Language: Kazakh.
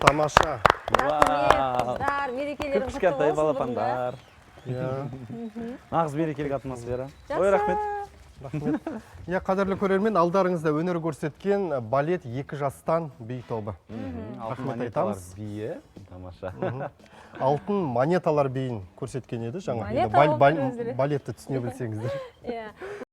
Тамаша. Қыздар, мерекелерің құтты Кішкентай болсын балапандар. Нағыз мерекелік атмосфера. Ой, рахмет. Рахмет. Қадірлі көрермен, алдарыңызда өнер көрсеткен балет 2 жастан би тобы. Алтын монеталар бие. Тамаша. Алтын монеталар биін көрсеткен еді жаңа. Монета болып Балетті түсіне білсеңіздер.